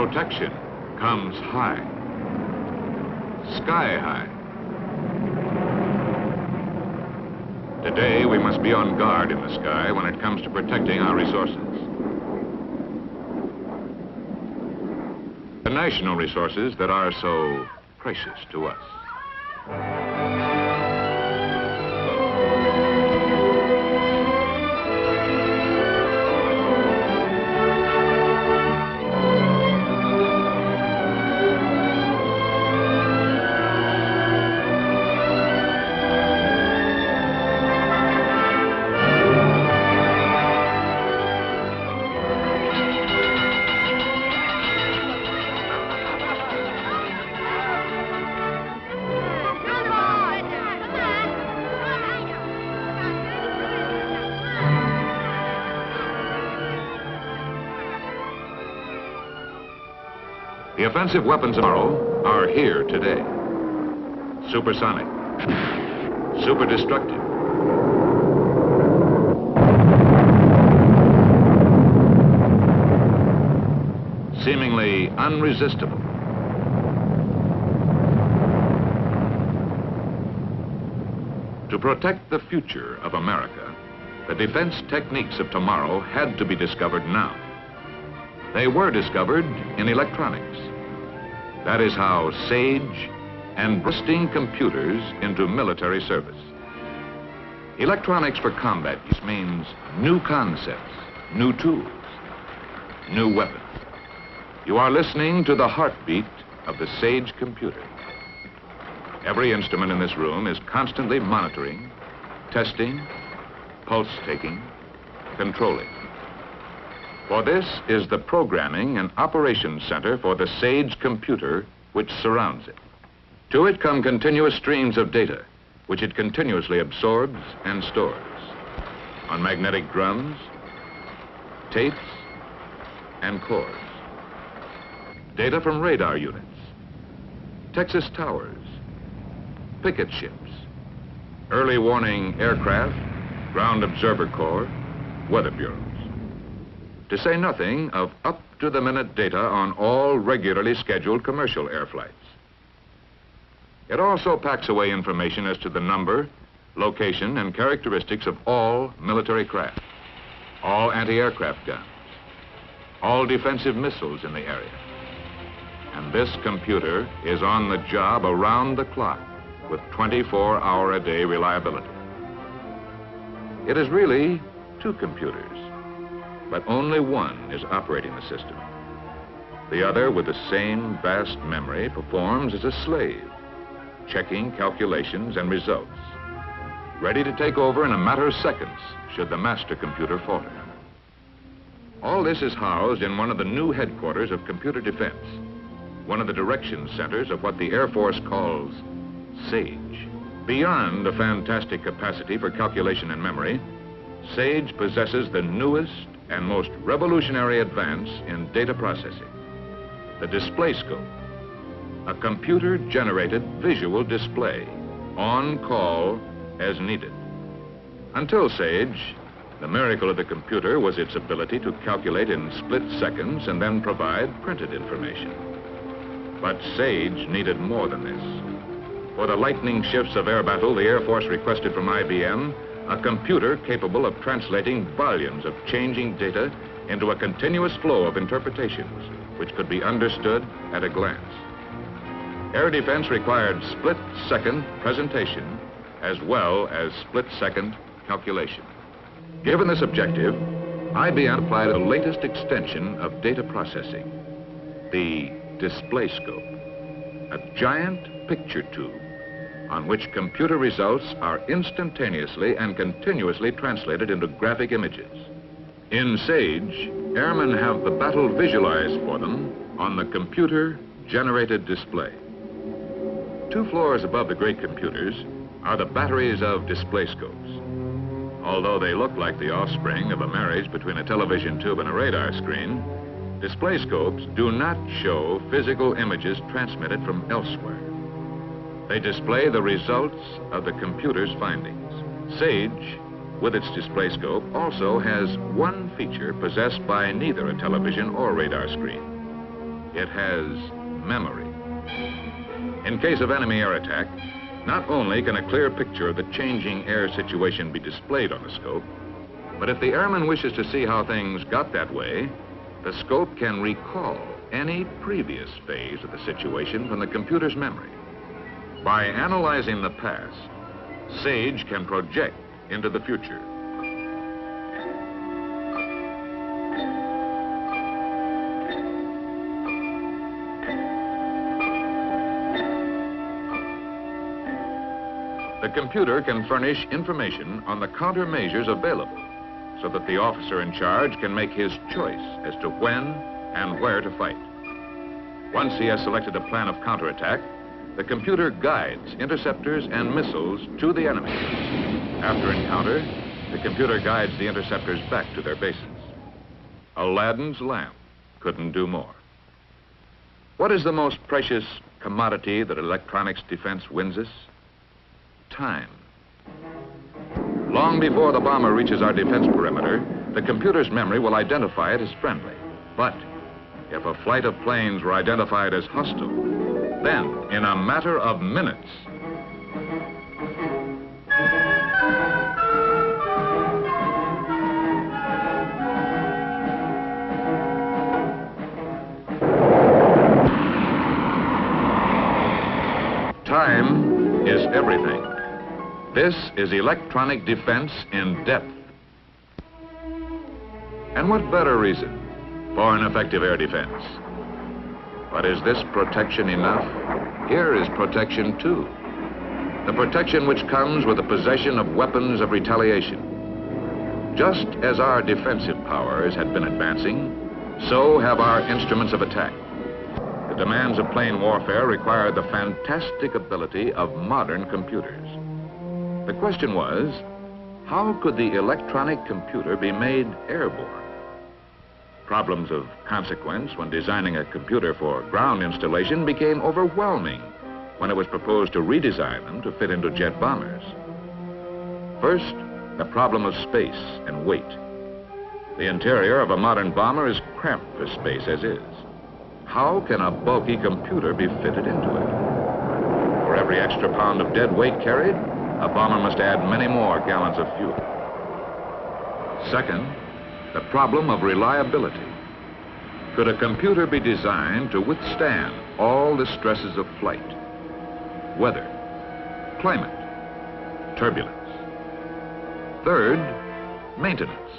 protection comes high, sky high. Today, we must be on guard in the sky when it comes to protecting our resources. The national resources that are so precious to us. The offensive weapons of tomorrow are here today. Supersonic, super destructive, seemingly unresistible. To protect the future of America, the defense techniques of tomorrow had to be discovered now. They were discovered in electronics. That is how SAGE and bursting computers into military service. Electronics for combat use means new concepts, new tools, new weapons. You are listening to the heartbeat of the SAGE computer. Every instrument in this room is constantly monitoring, testing, pulse taking, controlling. For this is the programming and operations center for the SAGE computer which surrounds it. To it come continuous streams of data, which it continuously absorbs and stores on magnetic drums, tapes, and cores. Data from radar units, Texas towers, picket ships, early warning aircraft, ground observer corps, weather bureaus. To say nothing of up-to-the-minute data on all regularly scheduled commercial air flights. It also packs away information as to the number, location, and characteristics of all military craft, all anti-aircraft guns, all defensive missiles in the area. And this computer is on the job around the clock with 24-hour-a-day reliability. It is really two computers, but only one is operating the system. The other, with the same vast memory, performs as a slave, checking calculations and results, ready to take over in a matter of seconds should the master computer falter. All this is housed in one of the new headquarters of computer defense, one of the direction centers of what the Air Force calls SAGE. Beyond a fantastic capacity for calculation and memory, SAGE possesses the newest and most revolutionary advance in data processing, the display scope, a computer-generated visual display, on call as needed. Until SAGE, the miracle of the computer was its ability to calculate in split seconds and then provide printed information. But SAGE needed more than this. For the lightning shifts of air battle, the Air Force requested from IBM a computer capable of translating volumes of changing data into a continuous flow of interpretations which could be understood at a glance. Air defense required split-second presentation as well as split-second calculation. Given this objective, IBM applied the latest extension of data processing, the display scope, a giant picture tube on which computer results are instantaneously and continuously translated into graphic images. In SAGE, airmen have the battle visualized for them on the computer-generated display. 2 floors above the great computers are the batteries of display scopes. Although they look like the offspring of a marriage between a television tube and a radar screen, display scopes do not show physical images transmitted from elsewhere. They display the results of the computer's findings. SAGE, with its display scope, also has one feature possessed by neither a television or radar screen. It has memory. In case of enemy air attack, not only can a clear picture of the changing air situation be displayed on the scope, but if the airman wishes to see how things got that way, the scope can recall any previous phase of the situation from the computer's memory. By analyzing the past, SAGE can project into the future. The computer can furnish information on the countermeasures available so that the officer in charge can make his choice as to when and where to fight. Once he has selected a plan of counterattack, the computer guides interceptors and missiles to the enemy. After encounter, the computer guides the interceptors back to their bases. Aladdin's lamp couldn't do more. What is the most precious commodity that electronics defense wins us? Time. Long before the bomber reaches our defense perimeter, the computer's memory will identify it as friendly. But if a flight of planes were identified as hostile, then in a matter of minutes, time is everything. This is electronic defense in depth. And what better reason for an effective air defense? But is this protection enough? Here is protection too. The protection which comes with the possession of weapons of retaliation. Just as our defensive powers had been advancing, so have our instruments of attack. The demands of plane warfare require the fantastic ability of modern computers. The question was, how could the electronic computer be made airborne? Problems of consequence when designing a computer for ground installation became overwhelming when it was proposed to redesign them to fit into jet bombers. First, the problem of space and weight. The interior of a modern bomber is cramped for space as is. How can a bulky computer be fitted into it? For every extra pound of dead weight carried, a bomber must add many more gallons of fuel. Second, the problem of reliability. Could a computer be designed to withstand all the stresses of flight? Weather, climate, turbulence. Third, maintenance.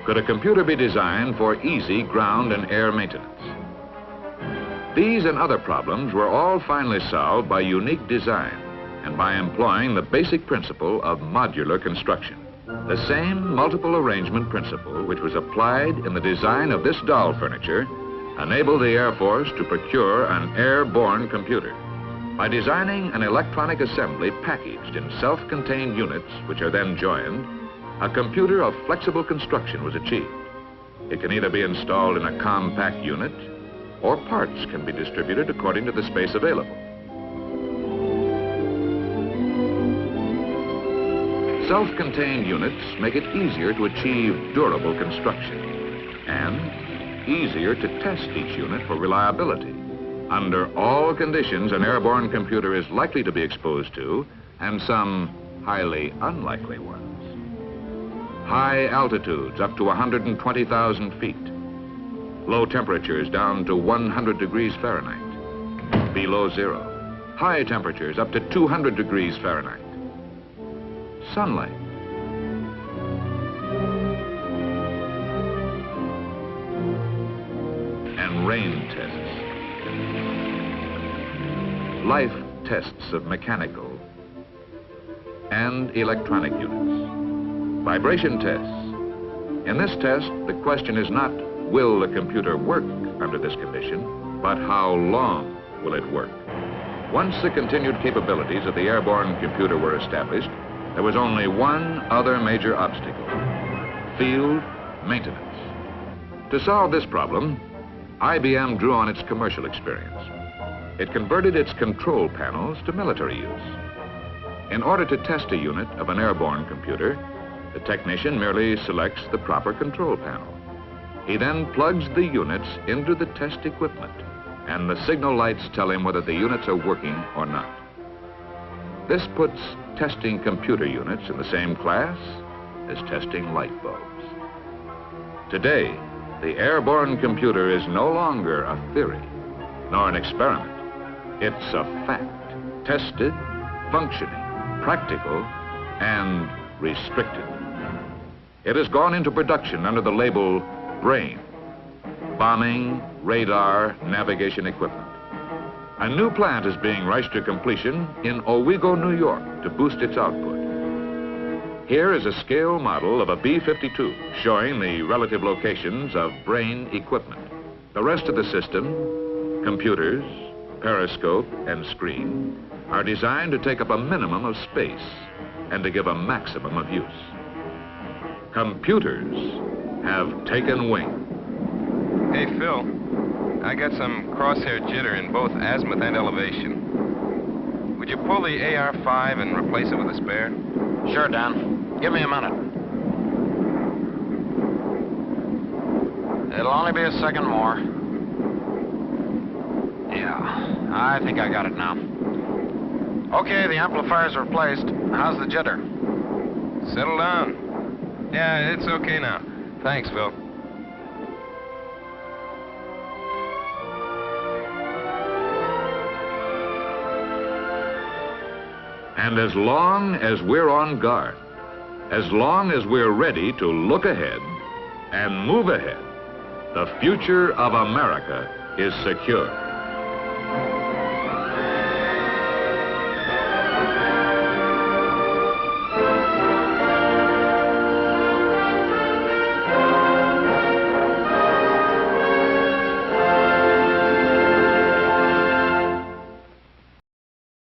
Could a computer be designed for easy ground and air maintenance? These and other problems were all finally solved by unique design and by employing the basic principle of modular construction. The same multiple arrangement principle which was applied in the design of this doll furniture enabled the Air Force to procure an airborne computer. By designing an electronic assembly packaged in self-contained units which are then joined, a computer of flexible construction was achieved. It can either be installed in a compact unit or parts can be distributed according to the space available. Self-contained units make it easier to achieve durable construction and easier to test each unit for reliability. Under all conditions, an airborne computer is likely to be exposed to, and some highly unlikely ones. High altitudes up to 120,000 feet. Low temperatures down to 100 degrees Fahrenheit. Below zero. High temperatures up to 200 degrees Fahrenheit. Sunlight. And rain tests. Life tests of mechanical and electronic units. Vibration tests. In this test, the question is not, will the computer work under this condition, but how long will it work? Once the continued capabilities of the airborne computer were established, there was only one other major obstacle: field maintenance. To solve this problem, IBM drew on its commercial experience. It converted its control panels to military use. In order to test a unit of an airborne computer, the technician merely selects the proper control panel. He then plugs the units into the test equipment, and the signal lights tell him whether the units are working or not. This puts testing computer units in the same class as testing light bulbs. Today, the airborne computer is no longer a theory, nor an experiment. It's a fact, tested, functioning, practical, and restricted. It has gone into production under the label BRAIN, bombing, radar, navigation equipment. A new plant is being rushed to completion in Owego, New York, to boost its output. Here is a scale model of a B-52 showing the relative locations of BRAIN equipment. The rest of the system, computers, periscope, and screen, are designed to take up a minimum of space and to give a maximum of use. Computers have taken wing. Hey, Phil, I got some crosshair jitter in both azimuth and elevation. Would you pull the AR-5 and replace it with a spare? Sure, Dan. Give me a minute. It'll only be a second more. Yeah, I think I got it now. Okay, the amplifier's replaced. How's the jitter? Settle down. Yeah, it's okay now. Thanks, Phil. And as long as we're on guard, as long as we're ready to look ahead and move ahead, the future of America is secure.